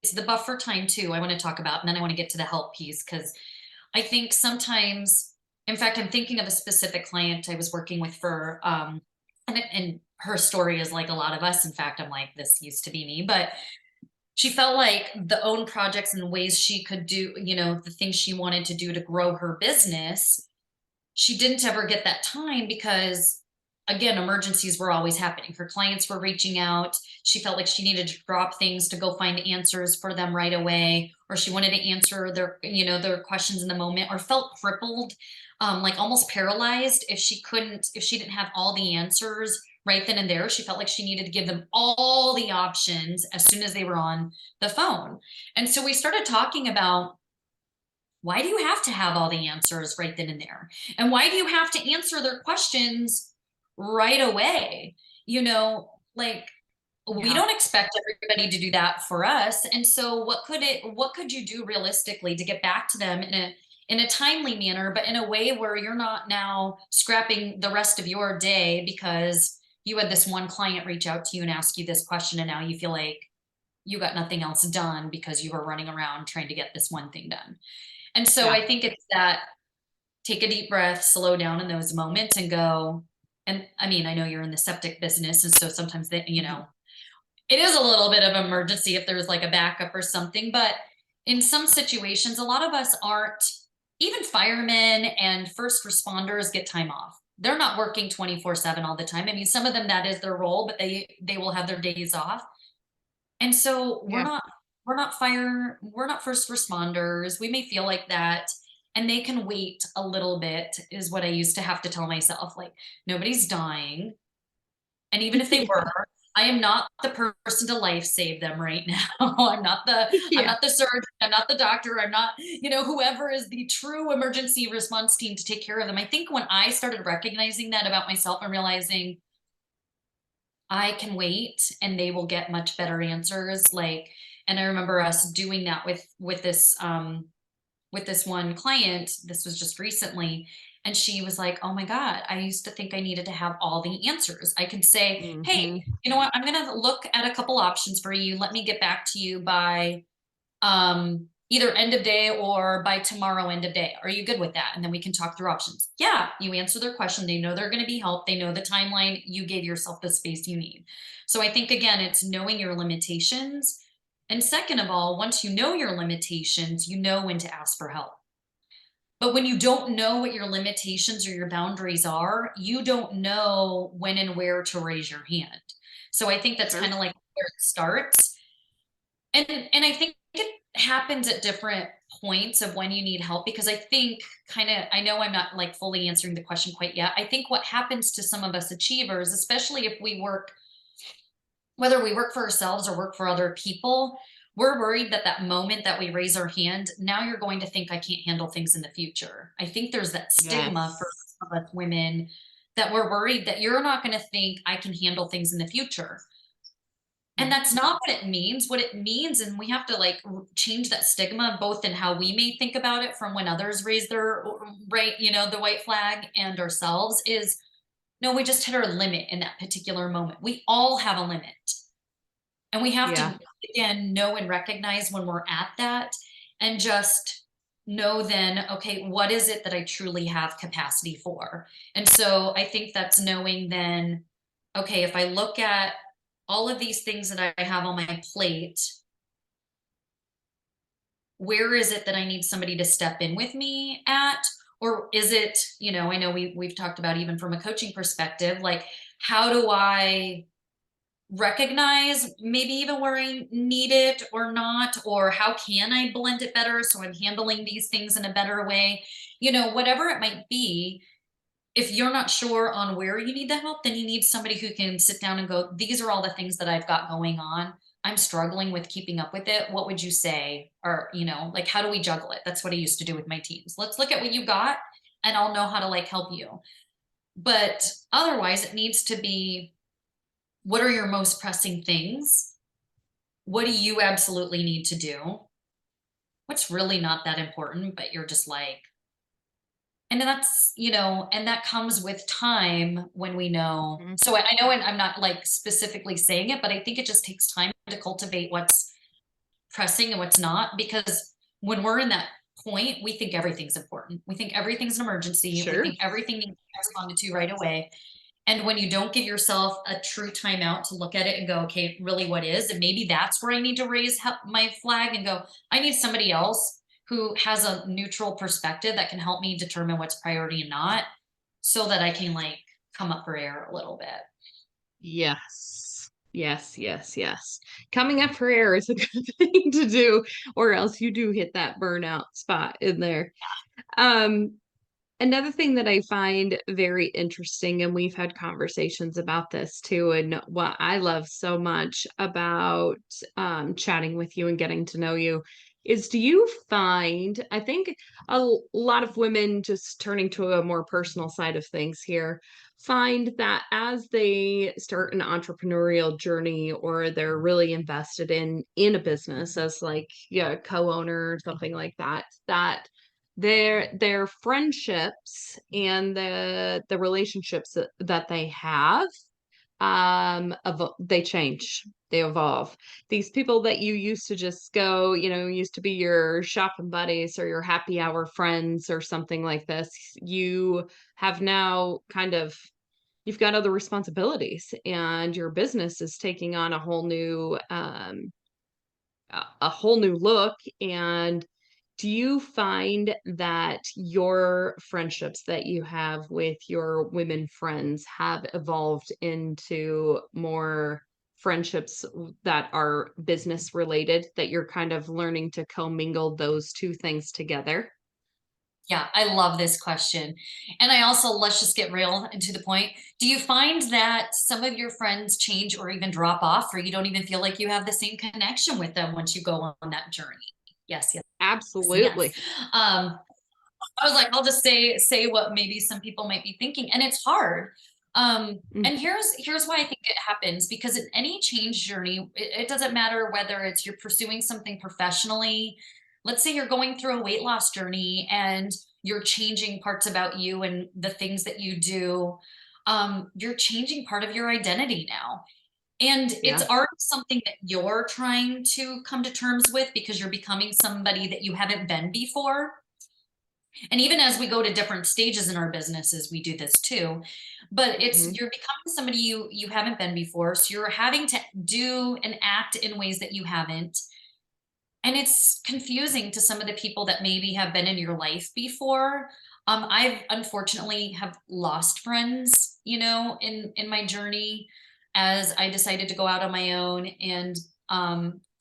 it's the buffer time too, I want to talk about, and then I want to get to the help piece because I think sometimes, in fact, I'm thinking of a specific client I was working with for, and her story is like a lot of us. In fact, I'm like, this used to be me, but she felt like the own projects and the ways she could do, the things she wanted to do to grow her business, she didn't ever get that time because again, emergencies were always happening. Her clients were reaching out. She felt like she needed to drop things to go find answers for them right away, or she wanted to answer their questions in the moment, or felt crippled, like almost paralyzed if she didn't have all the answers right then and there. She felt like she needed to give them all the options as soon as they were on the phone. And so we started talking about, why do you have to have all the answers right then and there? And why do you have to answer their questions right away? Like we Yeah. don't expect everybody to do that for us. And so what could you do realistically to get back to them in a timely manner, but in a way where you're not now scrapping the rest of your day because you had this one client reach out to you and ask you this question, and now you feel like you got nothing else done because you were running around trying to get this one thing done. And so Yeah. I think it's that, take a deep breath, slow down in those moments and go. And I mean, I know you're in the septic business, and so sometimes that, Mhm. it is a little bit of emergency if there's like a backup or something, but in some situations, a lot of us aren't, even firemen and first responders get time off. They're not working 24/7 all the time. I mean, some of them that is their role, but they will have their days off. And so Yeah. we're not first responders. We may feel like that, and they can wait a little bit is what I used to have to tell myself, like, nobody's dying. And even if they Yeah. were, I am not the person to life save them right now. I'm Yeah. not the surgeon, I'm not the doctor, I'm not, whoever is the true emergency response team to take care of them. I think when I started recognizing that about myself and realizing I can wait and they will get much better answers, like, and I remember us doing that with this one client. This was just recently, and she was like, "Oh my god, I used to think I needed to have all the answers. I could say, "Hey, Mhm. you know what? I'm going to look at a couple options for you. Let me get back to you by either end of day or by tomorrow end of day. Are you good with that?" And then we can talk through options. Yeah, you answer their question. They know they're going to be helped. They know the timeline. You gave yourself the space you need. So I think again, it's knowing your limitations. And second of all, once you know your limitations, you know when to ask for help. But when you don't know what your limitations or your boundaries are, you don't know when and where to raise your hand. So I think that's Sure. kind of like where it starts. And I think it happens at different points of when you need help, because I think, kind of, I know I'm not like fully answering the question quite yet. I think what happens to some of us achievers, especially if we work, whether we work for ourselves or work for other people, we're worried that that moment that we raise our hand, now you're going to think I can't handle things in the future. I think there's that stigma for Yes. some of us women, that we're worried that you're not going to think I can handle things in the future. And Mm. that's not what it means. What it means, and we have to like change that stigma both in how we may think about it from when others raise their right, the white flag, and ourselves, is no, we just hit our limit in that particular moment. We all have a limit. And we have Yeah. to, again, know and recognize when we're at that, and just know then, okay, what is it that I truly have capacity for? And so I think that's knowing then, okay, if I look at all of these things that I have on my plate, where is it that I need somebody to step in with me at? Or is it, I know we've talked about, even from a coaching perspective, like, how do I recognize maybe even where I need it or not, or how can I blend it better so I'm handling these things in a better way? Whatever it might be, if you're not sure on where you need the help, then you need somebody who can sit down and go, these are all the things that I've got going on. I'm struggling with keeping up with it. What would you say? Or, like, how do we juggle it? That's what I used to do with my teams. Let's look at what you got, and I'll know how to like help you. But otherwise, it needs to be, what are your most pressing things? What do you absolutely need to do? What's really not that important, but you're just like, and that's, and that comes with time when we know. Mhm. So I know, and I'm not like specifically saying it, but I think it just takes time to cultivate what's pressing and what's not, because when we're in that point, we think everything's important. We think everything's an emergency. We Sure. think everything needs to be responded to right away. And when you don't give yourself a true timeout to look at it and go, okay, really, what is? And maybe that's where I need to raise my flag and go, I need somebody else who has a neutral perspective that can help me determine what's priority and not, so that I can like come up for air a little bit. Yes. Yes, yes, yes. Coming up for air is a good thing to do, or else you do hit that burnout spot in there. Um, Another thing that I find very interesting, and we've had conversations about this too, and what I love so much about chatting with you and getting to know you is, do you find, I think lot of women, just turning to a more personal side of things here, find that as they start an entrepreneurial journey, or they're really invested in a business as like, yeah, co-owner or something like that, that their friendships and the relationships that they have, they change, they evolve. These people that you used to just go, used to be your shopping buddies or your happy hour friends or something like this, you have now you've got other responsibilities, and your business is taking on a whole new look. And do you find that your friendships that you have with your women friends have evolved into more friendships that are business related, that you're kind of learning to commingle those two things together? Yeah, I love this question. And I also, let's just get real and to the point. Do you find that some of your friends change or even drop off, or you don't even feel like you have the same connection with them once you go on that journey? Yes, yes, and yes. Absolutely. Um, I was like, I'll just say what maybe some people might be thinking, and it's hard. Mm. And here's why I think it happens, because in any change journey, it doesn't matter whether it's you're pursuing something professionally. Let's say you're going through a weight loss journey and you're changing parts about you and the things that you do. You're changing part of your identity now. And it's Yeah. already something that you're trying to come to terms with because you're becoming somebody that you haven't been before. And even as we go to different stages in our businesses, we do this too. But it's Hmm. you're becoming somebody you haven't been before. So you're having to do and act in ways that you haven't. And it's confusing to some of the people that maybe have been in your life before. I've unfortunately have lost friends, in my journey as I decided to go out on my own and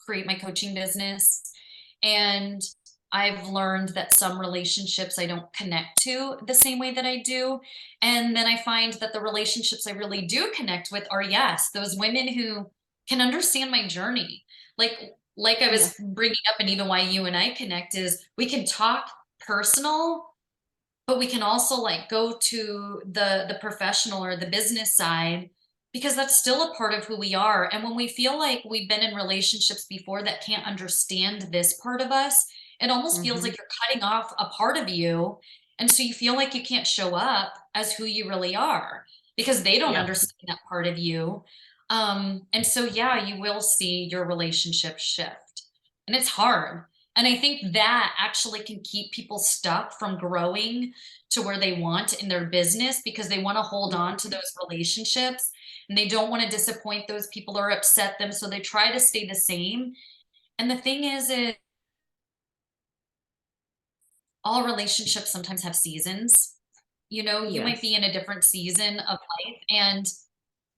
create my coaching business. And I've learned that some relationships I don't connect to the same way that I do. And then I find that the relationships I really do connect with are, yes, those women who can understand my journey. Like I Yeah. was bringing up, and even why you and I connect is we can talk personal, but we can also like go to the professional or the business side, because that's still a part of who we are. And when we feel like we've been in relationships before that can't understand this part of us, it almost feels Hmm. like you're cutting off a part of you. And so you feel like you can't show up as who you really are because they don't Yeah. understand that part of you. And so yeah, you will see your relationship shift. And it's hard. And I think that actually can keep people stuck from growing to where they want in their business, because they want to hold on to those relationships and they don't want to disappoint those people or upset them. So they try to stay the same. And the thing is all relationships sometimes have seasons. You might Yes. be in a different season of life. And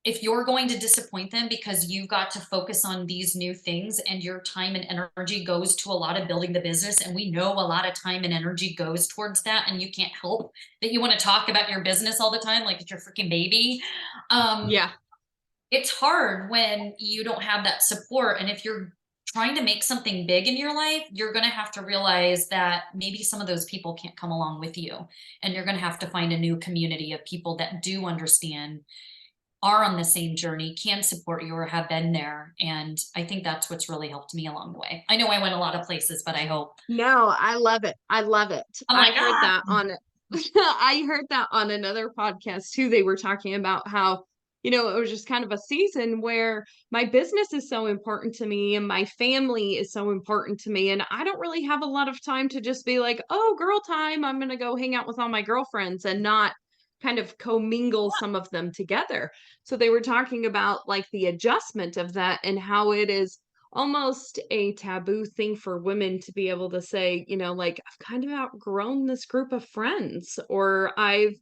if you're going to disappoint them because you've got to focus on these new things and your time and energy goes to a lot of building the business, and we know a lot of time and energy goes towards that, and you can't help that you want to talk about your business all the time like it's your freaking baby. um, Yeah. it's hard when you don't have that support. And if you're trying to make something big in your life, you're going to have to realize that maybe some of those people can't come along with you, and you're going to have to find a new community of people that do understand, are on the same journey, can support you, or have been there. And I think that's what's really helped me along the way. I know I went a lot of places, but I hope. No, I love it. I love it. I'm I like, heard ah, that on I heard that on another podcast too. They were talking about how, it was just kind of a season where my business is so important to me and my family is so important to me. And I don't really have a lot of time to just be like, oh, girl time, I'm going to go hang out with all my girlfriends and not kind of commingle some of them together. So they were talking about like the adjustment of that and how it is almost a taboo thing for women to be able to say, like, I've kind of outgrown this group of friends, or I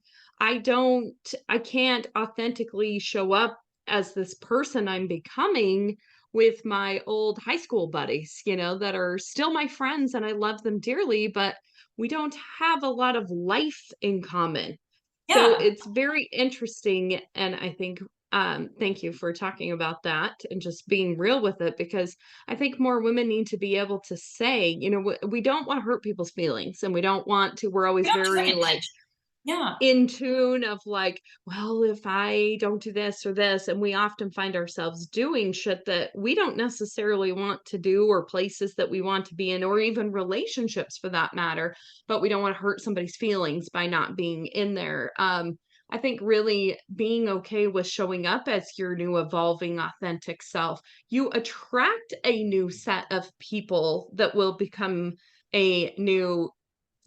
can't authentically show up as this person I'm becoming with my old high school buddies, that are still my friends and I love them dearly, but we don't have a lot of life in common. So yeah, it's very interesting. And I think, thank you for talking about that and just being real with it, because I think more women need to be able to say, we don't want to hurt people's feelings and we don't want to, we're we always don't do very it like, intentionally. Yeah. in tune of like, well, if I don't do this or this, and we often find ourselves doing shit that we don't necessarily want to do, or places that we want to be in, or even relationships for that matter, but we don't want to hurt somebody's feelings by not being in there. I think really being okay with showing up as your new evolving authentic self, you attract a new set of people that will become a new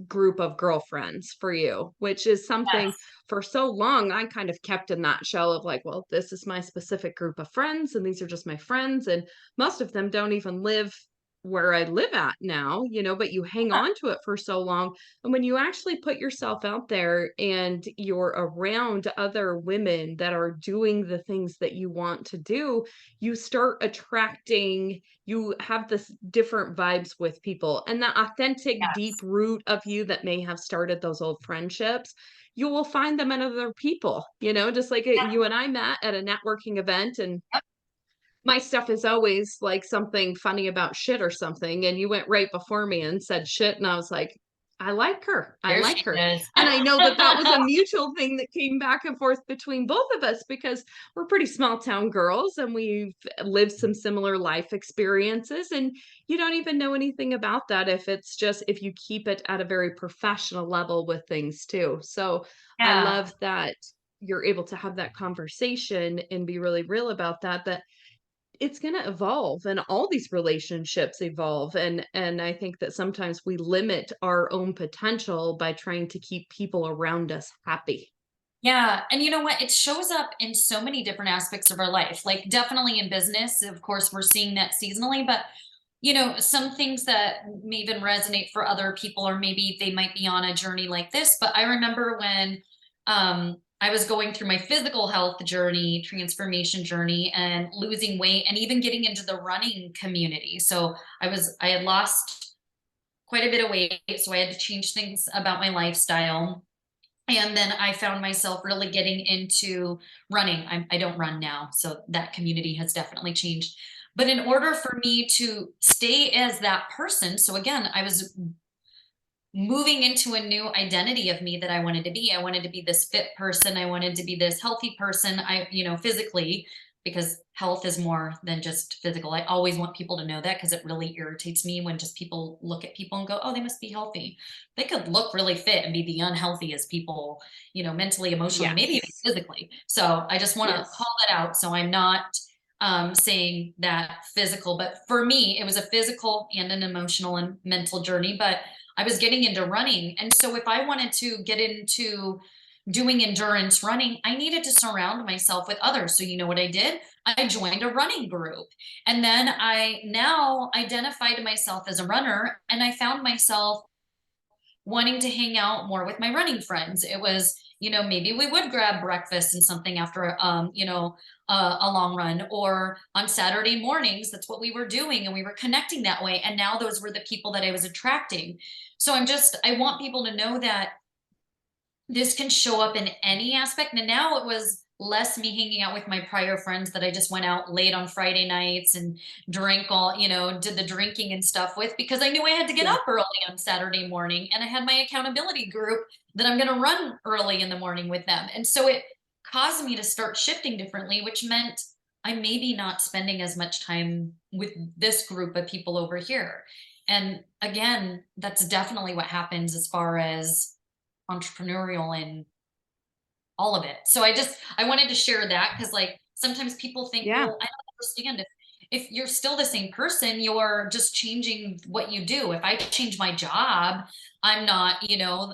group of girlfriends for you, which is something Yes. for so long I kind of kept in that shell of like, well, this is my specific group of friends and these are just my friends. And most of them don't even live where I live at now, but you hang Yeah. on to it for so long. And when you actually put yourself out there and you're around other women that are doing the things that you want to do, you start attracting, you have this different vibes with people, and the authentic deep Yes. root of you that may have started those old friendships, you will find them in other people, just like Yeah. you and I met at a networking event, and Yep. my stuff is always like something funny about shit or something, and you went right before me and said shit, and I was like, I like her. I There like she her. is. And I know that that was a mutual thing that came back and forth between both of us because we're pretty small town girls and we've lived some similar life experiences. And you don't even know anything about that if it's just if you keep it at a very professional level with things too. So I Yeah. love that you're able to have that conversation and be really real about that it's gonna evolve, and all these relationships evolve, and I think that sometimes we limit our own potential by trying to keep people around us happy. Yeah. And you know what? It shows up in so many different aspects of our life. Like, definitely in business, of course, we're seeing that seasonally, but some things that may even resonate for other people, or maybe they might be on a journey like this. But I remember when I was going through my physical health journey, transformation journey, and losing weight, and even getting into the running community. So I had lost quite a bit of weight. So I had to change things about my lifestyle. And then I found myself really getting into running. I don't run now, so that community has definitely changed. But in order for me to stay as that person, so again, I was moving into a new identity of me that I wanted to be. I wanted to be this fit person. I wanted to be this healthy person. Physically, because health is more than just physical. I always want people to know that because it really irritates me when just people look at people and go, oh, they must be healthy. They could look really fit and be the unhealthiest people, mentally, emotionally, maybe even Yes. physically. So I just want to call Yes. that out. So I'm not saying that physical, but for me, it was a physical and an emotional and mental journey. But I was getting into running. And so if I wanted to get into doing endurance running, I needed to surround myself with others. So you know what I did? I joined a running group. And then I now identified myself as a runner, and I found myself wanting to hang out more with my running friends. It was, maybe we would grab breakfast and something after, a long run, or on Saturday mornings, that's what we were doing. And we were connecting that way. And now those were the people that I was attracting. So I want people to know that this can show up in any aspect. And now it was less me hanging out with my prior friends that I just went out late on Friday nights and drank did the drinking and stuff with, because I knew I had to get Yeah. up early on Saturday morning, and I had my accountability group that I'm going to run early in the morning with them. And so it caused me to start shifting differently, which meant I maybe not spending as much time with this group of people over here. And again, that's definitely what happens as far as entrepreneurial and all of it. So I wanted to share that because like sometimes people think, Yeah. well, I don't understand if you're still the same person, you're just changing what you do. If I change my job, I'm not,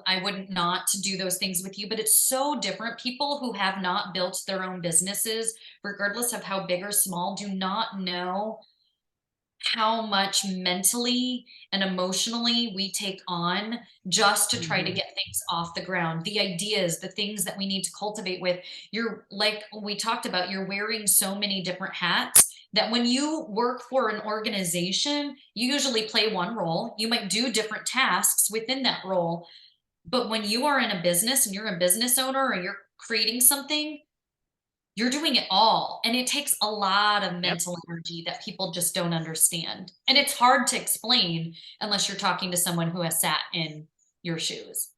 I wouldn't not to do those things with you. But it's so different. People who have not built their own businesses, regardless of how big or small, do not know how much mentally and emotionally we take on just to try to Mhm. get things off the ground. The ideas, the things that we need to cultivate with. You're like we talked about, you're wearing so many different hats that when you work for an organization, you usually play one role. You might do different tasks within that role. But when you are in a business and you're a business owner or you're creating something, you're doing it all, and it takes a lot of Yep. mental energy that people just don't understand, and it's hard to explain unless you're talking to someone who has sat in your shoes.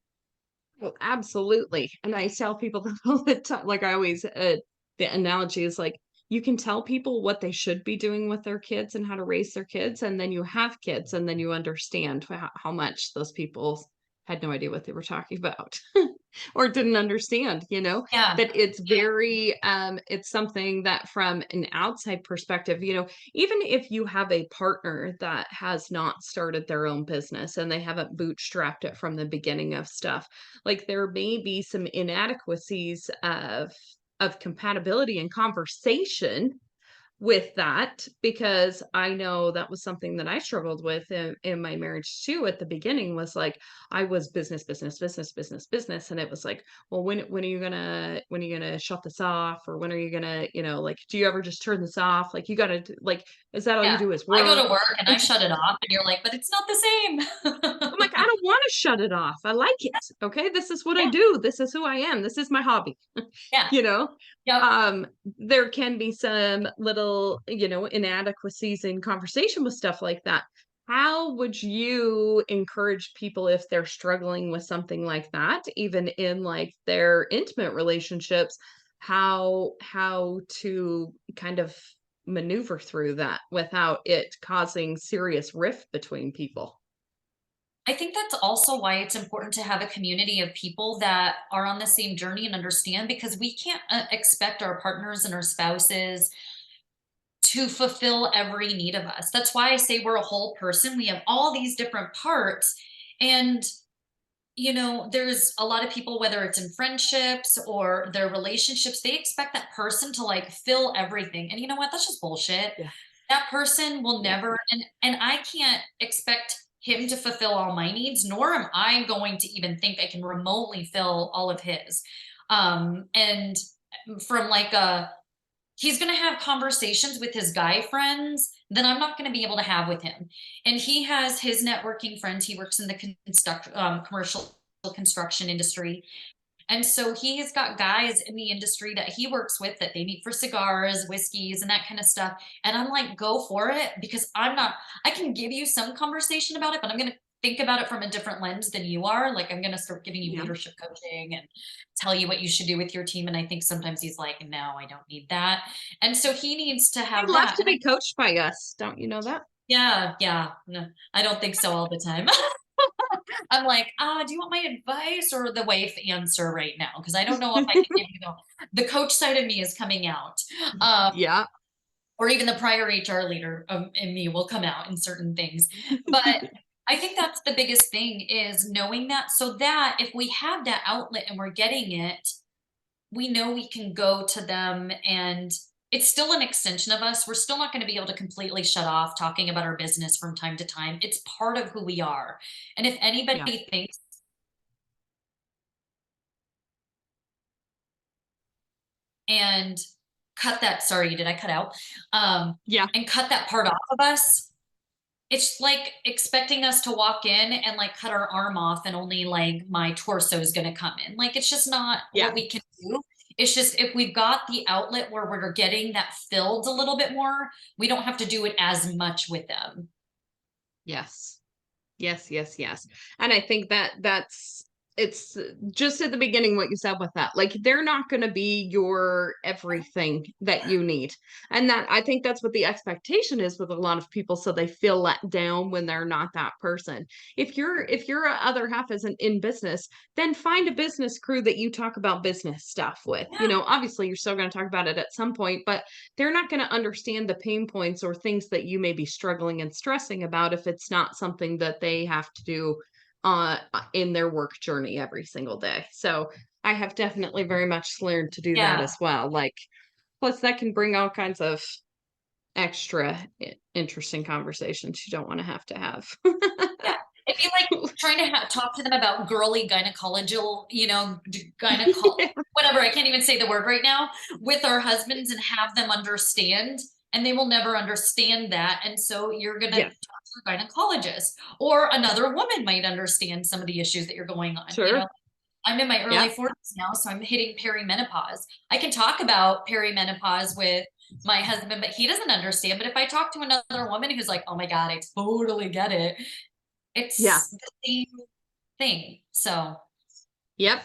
Oh, absolutely. And I tell people that all the time. Like I always, the analogy is like, you can tell people what they should be doing with their kids and how to raise their kids, and then you have kids, and then you understand how much those people had no idea what they were talking about or didn't understand, Yeah. that it's very, it's something that from an outside perspective, even if you have a partner that has not started their own business and they haven't bootstrapped it from the beginning of stuff, like there may be some inadequacies of compatibility and conversation with that, because I know that was something that I struggled with in my marriage too. At the beginning was like I was business, business, business, business, business. And it was like, well, when are you gonna shut this off? Or when are you gonna, like, do you ever just turn this off? Like you gotta like, is that all you Yeah. do is I go work? to work and I It's shut it off and you're like, but it's not the I'm like, same. I don't want to shut it off. I like it. Okay. This is what I Yeah. do. This is who I am. This is my hobby. Yeah. you know Yep. there can be some little inadequacies in conversation with stuff like that. How would you encourage people if they're struggling with something like that, even in like their intimate relationships, how to kind of maneuver through that without it causing serious rift between people? I think that's also why it's important to have a community of people that are on the same journey and understand, because we can't expect our partners and our spouses to fulfill every need of us. That's why I say we're a whole person. We have all these different parts. And, there's a lot of people, whether it's in friendships or their relationships, they expect that person to like fill everything. And you know what? That's just bullshit. Yeah. That person will Yeah. never, and I can't expect him to fulfill all my needs, nor am I going to even think I can remotely fill all of his. And from like a he's going to have conversations with his guy friends that I'm not going to be able to have with him. And he has his networking friends. He works in the commercial construction industry. And so he has got guys in the industry that he works with that they meet for cigars, whiskeys, and that kind of stuff. And I'm like, go for it, because I can give you some conversation about it, but I'm going to think about it from a different lens than you are. Like, I'm going to start giving you Yeah. leadership coaching and tell you what you should do with your team. And I think sometimes he's like, no, I don't need that. And so he needs to They have love that. to be coached by us. Don't you know that? Yeah, yeah. No, I don't think so all the time. I'm like, do you want my advice or the wife answer right now? Because I don't know if I can give you the coach side of me is coming out. Um, Yeah. or even the prior HR leader in me will come out in certain things. But I think that's the biggest thing, is knowing that, so that if we have that outlet and we're getting it, we know we can go to them, and it's still an extension of us. We're still not going to be able to completely shut off talking about our business from time to time. It's part of who we are. And if Yeah. anybody thinks and cut that, sorry, did I cut out? Yeah. And cut that part off of us, it's like expecting us to walk in and like cut our arm off and only like my torso is going to come in. Like, it's just not Yeah. what we can do. It's just, if we've got the outlet where we're getting that filled a little bit more, we don't have to do it as much with them. Yes. Yes, yes, yes. And I think that it's just at the beginning what you said with that. Like they're not going to be your everything that you need. And that I think that's what the expectation is with a lot of people, so they feel let down when they're not that person. If your other half isn't in business, then find a business crew that you talk about business stuff with. Yeah. Obviously you're still going to talk about it at some point, but they're not going to understand the pain points or things that you may be struggling and stressing about if it's not something that they have to do in their work journey every single day. So I have definitely very much learned to do that Yeah. as well. Like, plus that can bring all kinds of extra interesting conversations you don't want to have. Yeah. It'd be like trying to talk to them about girly gynecological, whatever. I can't even say the word right now, with our husbands, and have them understand. And they will never understand that. And so you're going to Yeah, talk to a gynecologist, or another woman might understand some of the issues that you're going on. sure. I'm in my Yeah. early 40s now, so I'm hitting perimenopause. I can talk about perimenopause with my husband, but he doesn't understand. But if I talk to another woman who's like, oh my God, I totally get it, Yeah. it's the same thing. So Yep.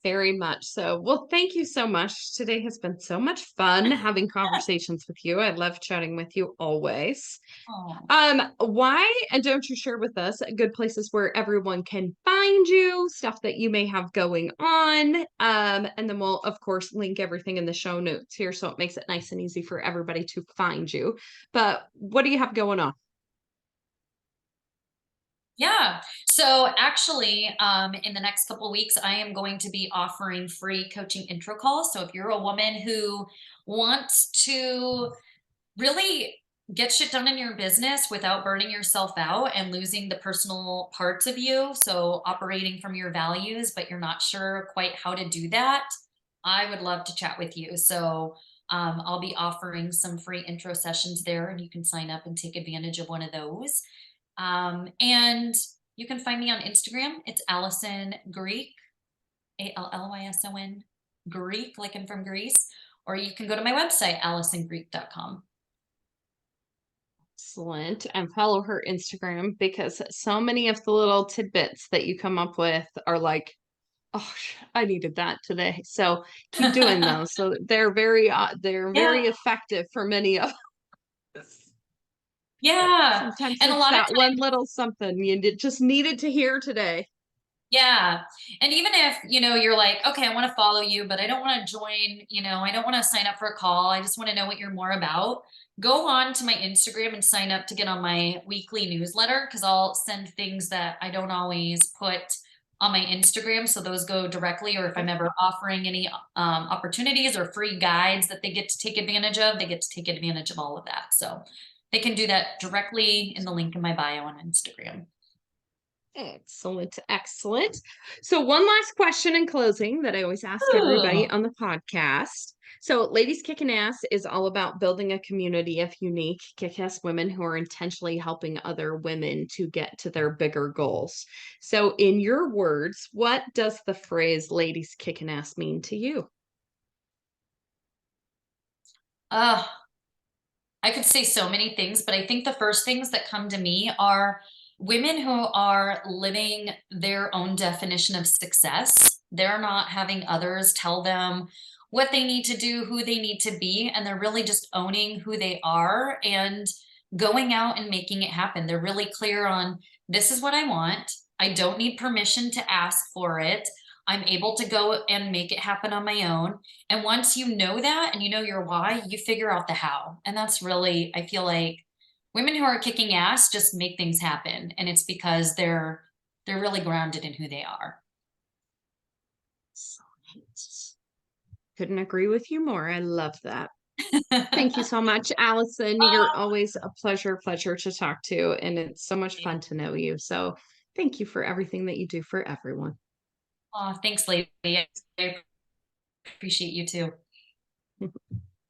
Very much so. Well, thank you so much. Today has been so much fun having conversations with you. I love chatting with you always. Oh. Why and don't you share with us good places where everyone can find you, stuff that you may have going on. And then we'll of course link everything in the show notes here so it makes it nice and easy for everybody to find you. But what do you have going on? Yeah. So actually, in the next couple of weeks, I am going to be offering free coaching intro calls. So if you're a woman who wants to really get shit done in your business without burning yourself out and losing the personal parts of you, so operating from your values, but you're not sure quite how to do that, I would love to chat with you. So I'll be offering some free intro sessions there, and you can sign up and take advantage of one of those. And you can find me on Instagram. It's Allison Greek, Allison Greek, like I'm from Greece. Or you can go to my website, AllisonGreek.com. Excellent. And follow her Instagram because so many of the little tidbits that you come up with are like, oh, I needed that today. So keep doing those. So they're Yeah. very effective for many of us. Yeah. Sometimes And a it's lot of that one times, little something just needed to hear today. yeah. And even if, you're like, okay, I want to follow you, but I don't want to join, I don't want to sign up for a call. I just want to know what you're more about. Go on to my Instagram and sign up to get on my weekly newsletter because I'll send things that I don't always put on my Instagram. So those go directly, or if I'm ever offering any opportunities or free guides that they get to take advantage of, they get to take advantage of all of that. So they can do that directly in the link in my bio on Instagram. Excellent, excellent. So, one last question in closing that I always ask everybody Ooh. on the podcast. So, Ladies Kicking Ass is all about building a community of unique, kick ass women who are intentionally helping other women to get to their bigger goals. So, in your words, what does the phrase Ladies Kicking Ass mean to you? Uh, I could say so many things, but I think the first things that come to me are women who are living their own definition of success. They're not having others tell them what they need to do, who they need to be, and they're really just owning who they are and going out and making it happen. They're really clear on this is what I want. I don't need permission to ask for it. I'm able to go and make it happen on my own. And once you know that and you know your why, you figure out the how. And that's really, I feel like women who are kicking ass just make things happen. And it's because they're really grounded in who they are. Couldn't agree with you more. I love that. Thank you so much, Allison. You're Oh, always a pleasure to talk to, and it's so much fun to know you. So, thank you for everything that you do for everyone. thanks, lady. I appreciate you too.